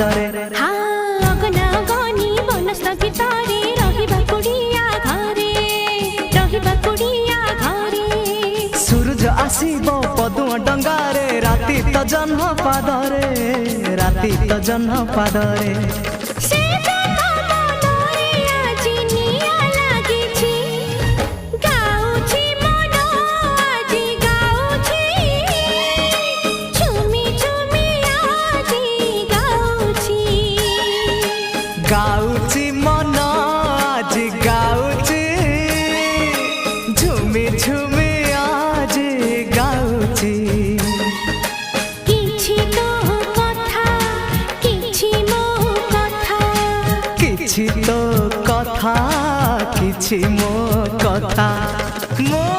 ପାଦରେ ଅଗନା ଗନି ବନସ୍ତ ଗୀତରେ ରହିବା କୁଡ଼ିଆ ଘରେ ସୂରଜ ଆସିବ ପଦୁଆ ଡଙ୍ଗାରେ ରାତି ତ ଜହ୍ନ ପାଦରେ ରାତି ତ ଜହ୍ନ ପାଦରେ गाउची मन आज गाउची झुमी झुमी आज गाउची किछि तो कथा किछि मो कथा किछि तो कथा किछि मो कथा मो